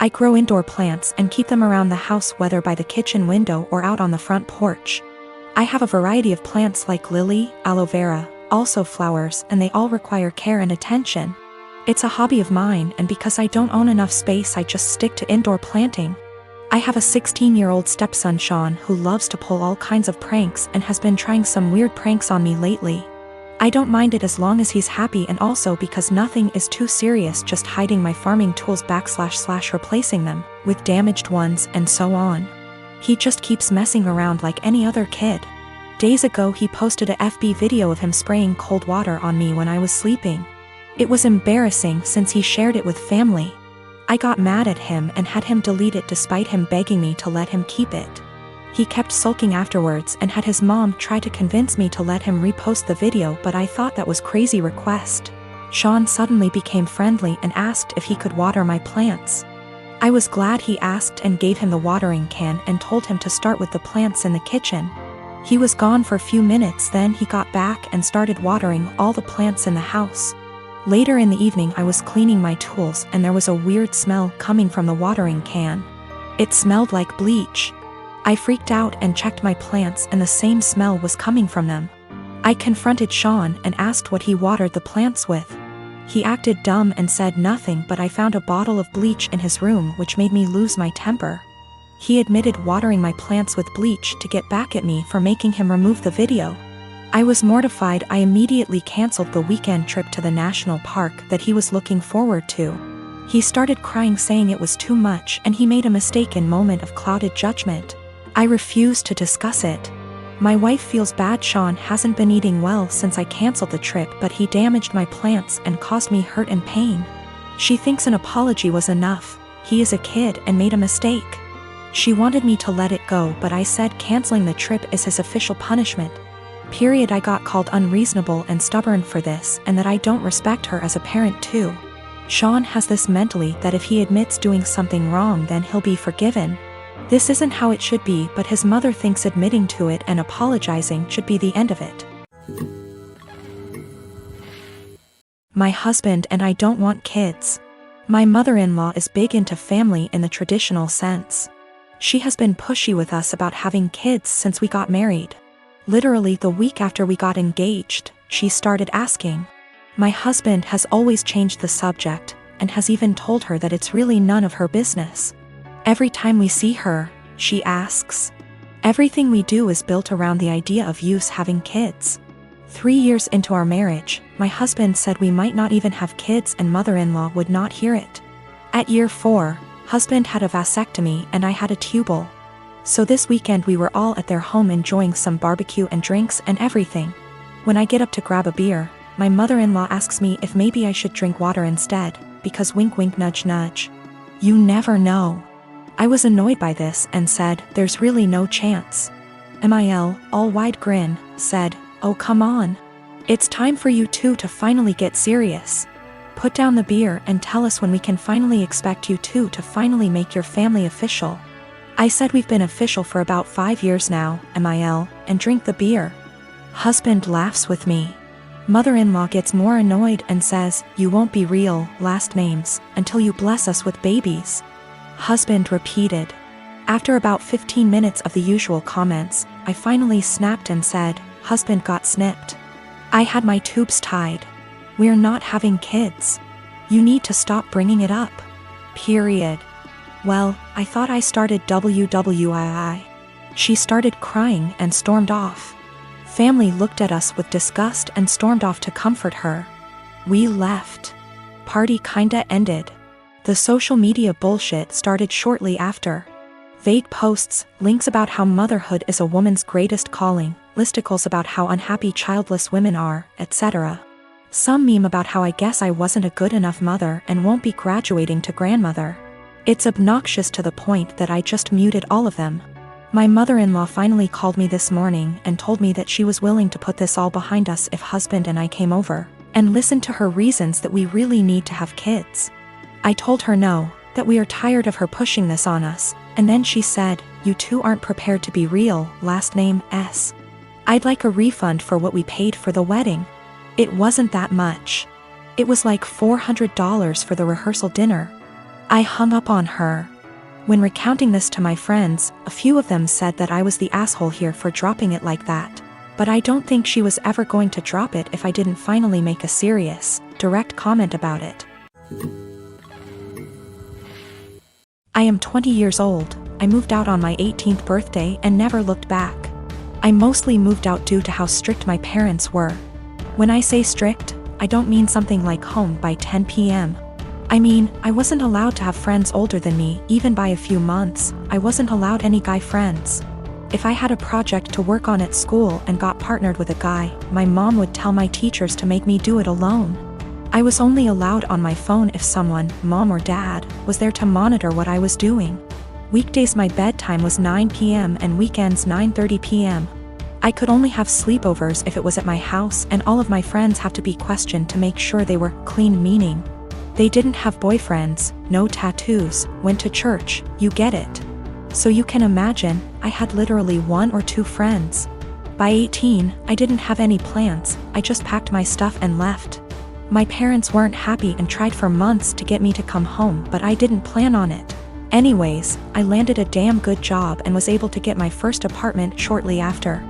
I grow indoor plants and keep them around the house, whether by the kitchen window or out on the front porch. I have a variety of plants like lily, aloe vera, also flowers, and they all require care and attention. It's a hobby of mine, and because I don't own enough space, I just stick to indoor planting. I have a 16-year-old stepson, Sean, who loves to pull all kinds of pranks and has been trying some weird pranks on me lately. I don't mind it as long as he's happy, and also because nothing is too serious, just hiding my farming tools / replacing them with damaged ones and so on. He just keeps messing around like any other kid. Days ago he posted a FB video of him spraying cold water on me when I was sleeping. It was embarrassing since he shared it with family. I got mad at him and had him delete it despite him begging me to let him keep it. He kept sulking afterwards and had his mom try to convince me to let him repost the video, but I thought that was crazy request. Sean suddenly became friendly and asked if he could water my plants. I was glad he asked and gave him the watering can and told him to start with the plants in the kitchen. He was gone for a few minutes, then he got back and started watering all the plants in the house. Later in the evening I was cleaning my tools and there was a weird smell coming from the watering can. It smelled like bleach. I freaked out and checked my plants, and the same smell was coming from them. I confronted Sean and asked what he watered the plants with. He acted dumb and said nothing, but I found a bottle of bleach in his room, which made me lose my temper. He admitted watering my plants with bleach to get back at me for making him remove the video. I was mortified. I immediately canceled the weekend trip to the national park that he was looking forward to. He started crying, saying it was too much and he made a mistake in moment of clouded judgment. I refused to discuss it. My wife feels bad. Sean hasn't been eating well since I canceled the trip, but he damaged my plants and caused me hurt and pain. She thinks an apology was enough. He is a kid and made a mistake. She wanted me to let it go, but I said canceling the trip is his official punishment. Period. I got called unreasonable and stubborn for this, and that I don't respect her as a parent too. Sean has this mentally that if he admits doing something wrong then he'll be forgiven. This isn't how it should be, but his mother thinks admitting to it and apologizing should be the end of it. My husband and I don't want kids. My mother-in-law is big into family in the traditional sense. She has been pushy with us about having kids since we got married. Literally the week after we got engaged, she started asking. My husband has always changed the subject, and has even told her that it's really none of her business. Every time we see her, she asks. Everything we do is built around the idea of us having kids. 3 years into our marriage, my husband said we might not even have kids, and mother-in-law would not hear it. At year 4, husband had a vasectomy and I had a tubal. So this weekend we were all at their home enjoying some barbecue and drinks and everything. When I get up to grab a beer, my mother-in-law asks me if maybe I should drink water instead, because wink wink nudge nudge. You never know. I was annoyed by this and said, there's really no chance. Mil, all wide grin, said, oh come on. It's time for you two to finally get serious. Put down the beer and tell us when we can finally expect you two to finally make your family official. I said we've been official for about 5 years now, Mil, and drink the beer. Husband laughs with me. Mother-in-law gets more annoyed and says, you won't be real last names until you bless us with babies. Husband repeated. After about 15 minutes of the usual comments, I finally snapped and said, husband got snipped. I had my tubes tied. We're not having kids. You need to stop bringing it up. Period. Well, I thought I started WWII. She started crying and stormed off. Family looked at us with disgust and stormed off to comfort her. We left. Party kinda ended. The social media bullshit started shortly after. Vague posts, links about how motherhood is a woman's greatest calling, listicles about how unhappy childless women are, etc. Some meme about how I guess I wasn't a good enough mother and won't be graduating to grandmother. It's obnoxious to the point that I just muted all of them. My mother-in-law finally called me this morning and told me that she was willing to put this all behind us if husband and I came over, and listened to her reasons that we really need to have kids. I told her no, that we are tired of her pushing this on us, and then she said, you two aren't prepared to be real, last name S. I'd like a refund for what we paid for the wedding. It wasn't that much. It was like $400 for the rehearsal dinner. I hung up on her. When recounting this to my friends, a few of them said that I was the asshole here for dropping it like that. But I don't think she was ever going to drop it if I didn't finally make a serious, direct comment about it. I am 20 years old. I moved out on my 18th birthday and never looked back. I mostly moved out due to how strict my parents were. When I say strict, I don't mean something like home by 10 p.m. I mean, I wasn't allowed to have friends older than me, even by a few months. I wasn't allowed any guy friends. If I had a project to work on at school and got partnered with a guy, my mom would tell my teachers to make me do it alone. I was only allowed on my phone if someone, mom or dad, was there to monitor what I was doing. Weekdays my bedtime was 9 p.m. and weekends 9:30 p.m. I could only have sleepovers if it was at my house, and all of my friends have to be questioned to make sure they were clean, meaning they didn't have boyfriends, no tattoos, went to church, you get it. So you can imagine, I had literally 1 or 2 friends. By 18, I didn't have any plans, I just packed my stuff and left. My parents weren't happy and tried for months to get me to come home, but I didn't plan on it. Anyways, I landed a damn good job and was able to get my first apartment shortly after.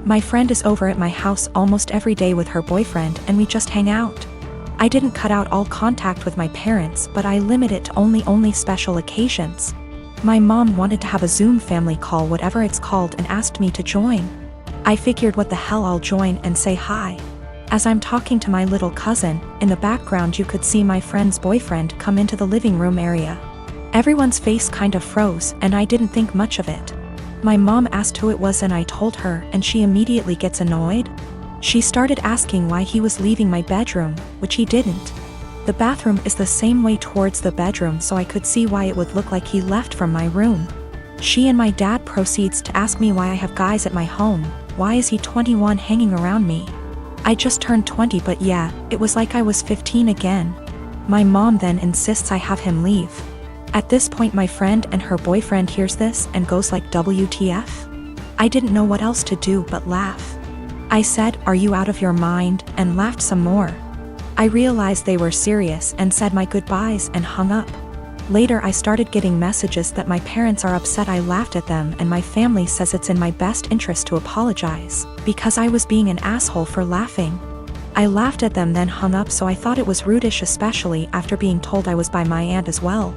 My friend is over at my house almost every day with her boyfriend and we just hang out. I didn't cut out all contact with my parents, but I limit it to only special occasions. My mom wanted to have a Zoom family call, whatever it's called, and asked me to join. I figured what the hell, I'll join and say hi. As I'm talking to my little cousin, in the background you could see my friend's boyfriend come into the living room area. Everyone's face kind of froze and I didn't think much of it. My mom asked who it was and I told her, and she immediately gets annoyed. She started asking why he was leaving my bedroom, which he didn't. The bathroom is the same way towards the bedroom, so I could see why it would look like he left from my room. She and my dad proceeds to ask me why I have guys at my home. Why is he 21 hanging around me? I just turned 20, but yeah, it was like I was 15 again. My mom then insists I have him leave. At this point my friend and her boyfriend hears this and goes like, WTF? I didn't know what else to do but laugh. I said, are you out of your mind, and laughed some more. I realized they were serious and said my goodbyes and hung up. Later I started getting messages that my parents are upset I laughed at them and my family says it's in my best interest to apologize, because I was being an asshole for laughing. I laughed at them then hung up, so I thought it was rudish, especially after being told I was by my aunt as well.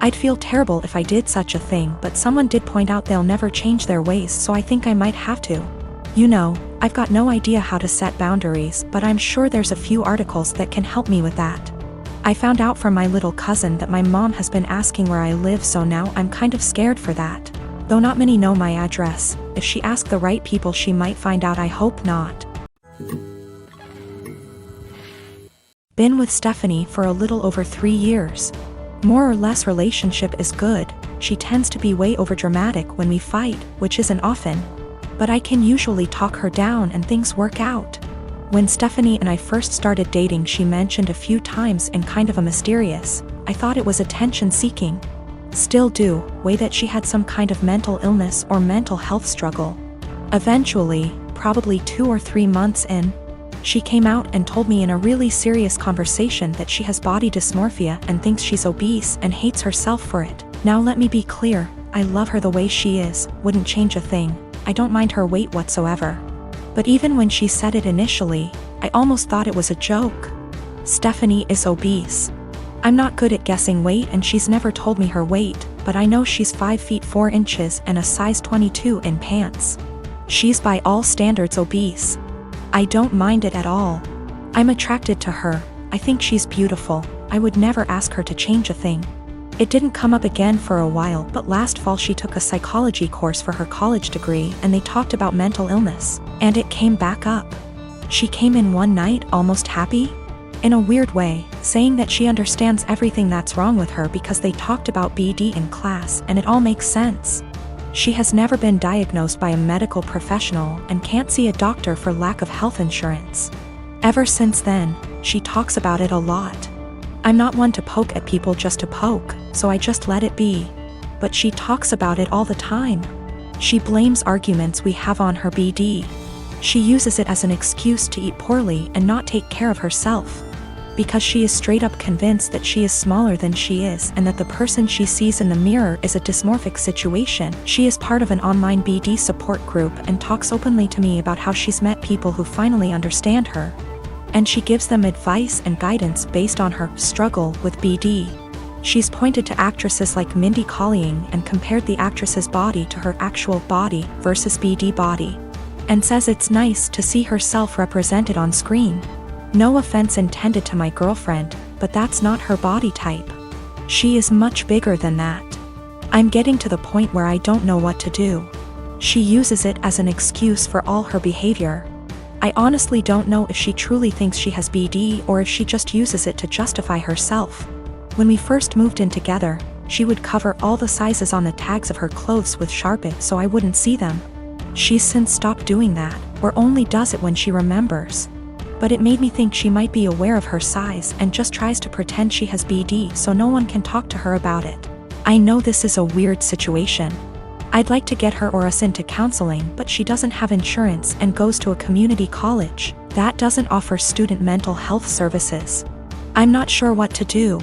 I'd feel terrible if I did such a thing, but someone did point out they'll never change their ways, so I think I might have to. You know, I've got no idea how to set boundaries, but I'm sure there's a few articles that can help me with that. I found out from my little cousin that my mom has been asking where I live, so now I'm kind of scared for that. Though not many know my address, if she asks the right people she might find out, I hope not. Been with Stephanie for a little over 3 years. More or less relationship is good. She tends to be way overdramatic when we fight, which isn't often. But I can usually talk her down and things work out. When Stephanie and I first started dating, she mentioned a few times in kind of a mysterious, I thought it was attention seeking, still do, way that she had some kind of mental illness or mental health struggle. Eventually, probably 2 or 3 months in, she came out and told me in a really serious conversation that she has body dysmorphia and thinks she's obese and hates herself for it. Now let me be clear, I love her the way she is, wouldn't change a thing. I don't mind her weight whatsoever. But even when she said it initially, I almost thought it was a joke. Stephanie is obese. I'm not good at guessing weight and she's never told me her weight, but I know she's 5 feet 4 inches and a size 22 in pants. She's by all standards obese. I don't mind it at all. I'm attracted to her. I think she's beautiful. I would never ask her to change a thing. It didn't come up again for a while, but last fall she took a psychology course for her college degree and they talked about mental illness, and it came back up. She came in one night almost happy, in a weird way, saying that she understands everything that's wrong with her because they talked about BD in class and it all makes sense. She has never been diagnosed by a medical professional and can't see a doctor for lack of health insurance. Ever since then, she talks about it a lot. I'm not one to poke at people just to poke, so I just let it be. But she talks about it all the time. She blames arguments we have on her BD. She uses it as an excuse to eat poorly and not take care of herself. because she is straight up convinced that she is smaller than she is and that the person she sees in the mirror is a dysmorphic situation. She is part of an online BD support group and talks openly to me about how she's met people who finally understand her. And she gives them advice and guidance based on her struggle with BD. She's pointed to actresses like Mindy Kaling and compared the actress's body to her actual body versus BD body, and says it's nice to see herself represented on screen. No offense intended to my girlfriend, but that's not her body type. She is much bigger than that. I'm getting to the point where I don't know what to do. She uses it as an excuse for all her behavior. I honestly don't know if she truly thinks she has BD or if she just uses it to justify herself. When we first moved in together, she would cover all the sizes on the tags of her clothes with Sharpie so I wouldn't see them. She's since stopped doing that, or only does it when she remembers. But it made me think she might be aware of her size and just tries to pretend she has BD so no one can talk to her about it. I know this is a weird situation. I'd like to get her or us into counseling, but she doesn't have insurance and goes to a community college that doesn't offer student mental health services. I'm not sure what to do.